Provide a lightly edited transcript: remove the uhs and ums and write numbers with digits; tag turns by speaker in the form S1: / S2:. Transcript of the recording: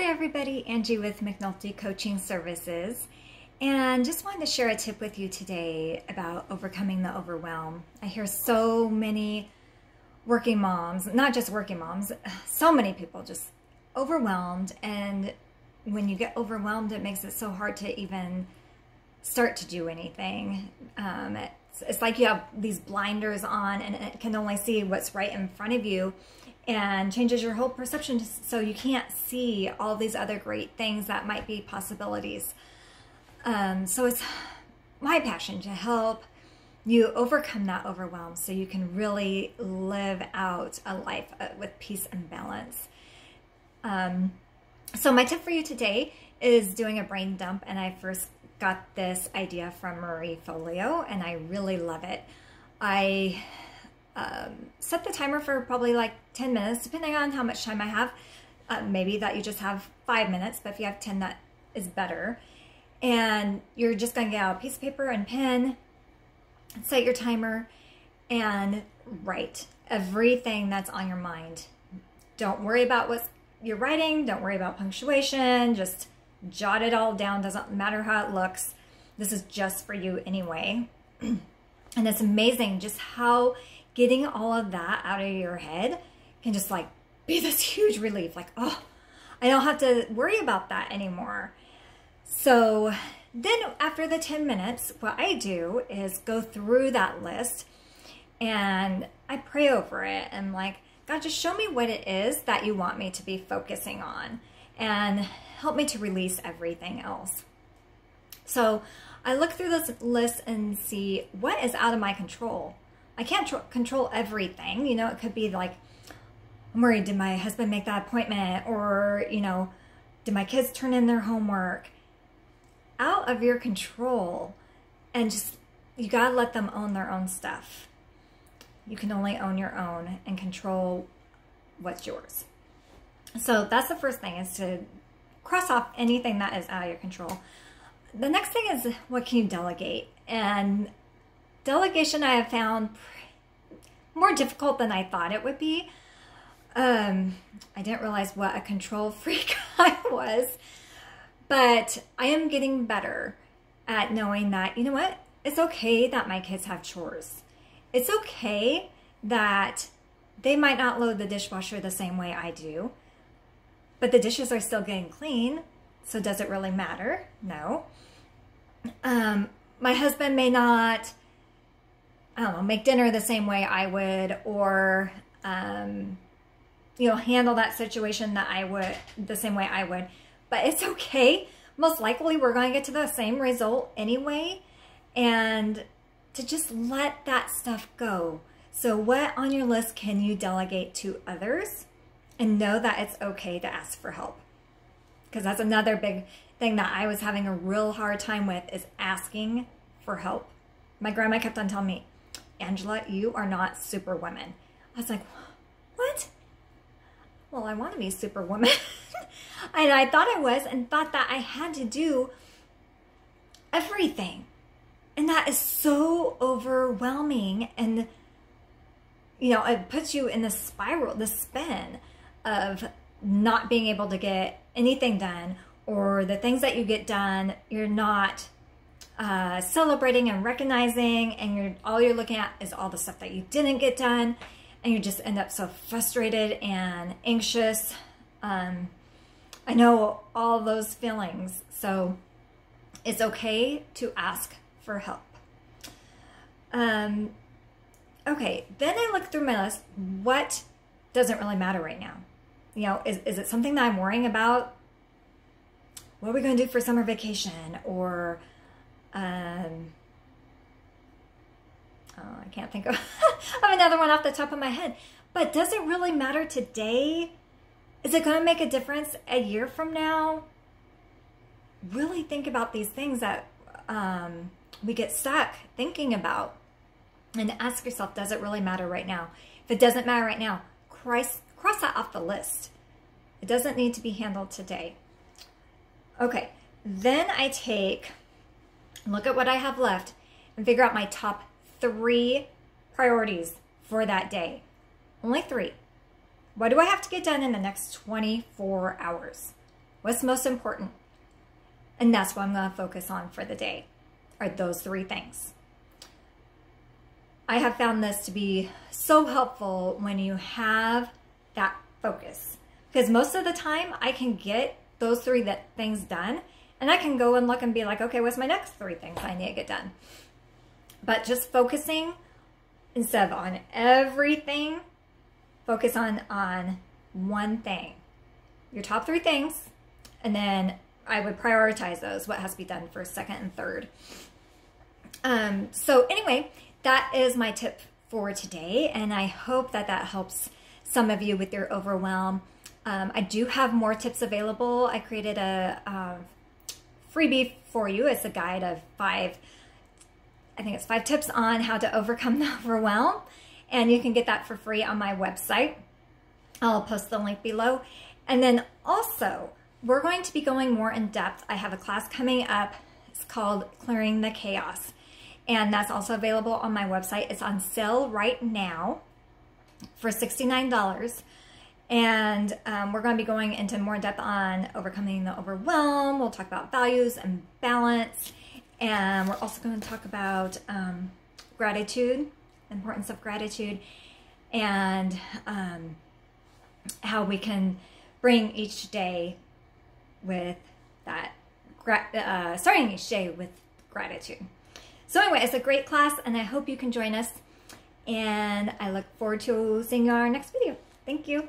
S1: Hi everybody, Angie with McNulty Coaching Services, and just wanted to share a tip with you today about overcoming the overwhelm. I hear so many working moms, not just working moms, so many people just overwhelmed, and when you get overwhelmed it makes it so hard to even start to do anything. It's like you have these blinders on and it can only see what's right in front of you, and changes your whole perception so you can't see all these other great things that might be possibilities. So it's my passion to help you overcome that overwhelm so you can really live out a life with peace and balance. So my tip for you today is doing a brain dump, and I first got this idea from Marie Folio and I really love it. I set the timer for probably like 10 minutes, depending on how much time I have. Maybe that you just have 5 minutes, but if you have 10, that is better. And you're just gonna get out a piece of paper and pen, set your timer, and write everything that's on your mind. Don't worry about what you're writing, don't worry about punctuation, just jot it all down, doesn't matter how it looks. This is just for you anyway. And it's amazing just how getting all of that out of your head can just like be this huge relief. Like, oh, I don't have to worry about that anymore. So then after the 10 minutes, what I do is go through that list and I pray over it. And like, God, just show me what it is that you want me to be focusing on and help me to release everything else. So I look through this list and see what is out of my control. I can't control everything. You know, it could be like, I'm worried, did my husband make that appointment? Or, you know, did my kids turn in their homework? Out of your control. And just, you gotta let them own their own stuff. You can only own your own and control what's yours. So that's the first thing, is to cross off anything that is out of your control. The next thing is, what can you delegate? And delegation I have found more difficult than I thought it would be. I didn't realize what a control freak I was, but I am getting better at knowing that, you know what, it's okay that my kids have chores. It's okay that they might not load the dishwasher the same way I do, but the dishes are still getting clean, so does it really matter? No. My husband may not, I don't know, make dinner the same way I would, or, you know, handle that situation that I would, the same way I would. But it's okay. Most likely we're going to get to the same result anyway. And to just let that stuff go. So what on your list can you delegate to others? And know that it's okay to ask for help. Because that's another big thing that I was having a real hard time with, is asking for help. My grandma kept on telling me, Angela, you are not Superwoman. I was like, what? Well, I want to be Superwoman. And I thought I was, and thought that I had to do everything. And that is so overwhelming. And, you know, it puts you in the spiral, the spin of not being able to get anything done, or the things that you get done, you're not celebrating and recognizing, and all you're looking at is all the stuff that you didn't get done, and you just end up so frustrated and anxious. I know all those feelings, so it's okay to ask for help. Okay, then I look through my list. What doesn't really matter right now? You know, is it something that I'm worrying about? What are we going to do for summer vacation? Or, oh, I can't think of another one off the top of my head. But does it really matter today? Is it going to make a difference a year from now? Really think about these things that we get stuck thinking about. And ask yourself, does it really matter right now? If it doesn't matter right now, cross that off the list. It doesn't need to be handled today. Okay, then I look at what I have left and figure out my top 3 priorities for that day. Only 3. What do I have to get done in the next 24 hours? What's most important? And that's what I'm going to focus on for the day, are those 3 things. I have found this to be so helpful when you have that focus, because most of the time I can get those 3 things done, and I can go and look and be like, okay, what's my next 3 things I need to get done? But just focusing, instead of on everything, focus on one thing, your top 3 things, and then I would prioritize those, what has to be done first, second, and third. So anyway, that is my tip for today, and I hope that helps some of you with your overwhelm. I do have more tips available. I created a freebie for you. It's a guide of 5 tips on how to overcome the overwhelm, and you can get that for free on my website. I'll post the link below. And then also, we're going to be going more in depth. I have a class coming up. It's called Clearing the Chaos, and that's also available on my website. It's on sale right now for $69. And we're going to be going into more depth on overcoming the overwhelm. We'll talk about values and balance. And we're also going to talk about gratitude, the importance of gratitude, and how we can bring each day with that, starting each day with gratitude. So anyway, it's a great class, and I hope you can join us. And I look forward to seeing you on our next video. Thank you.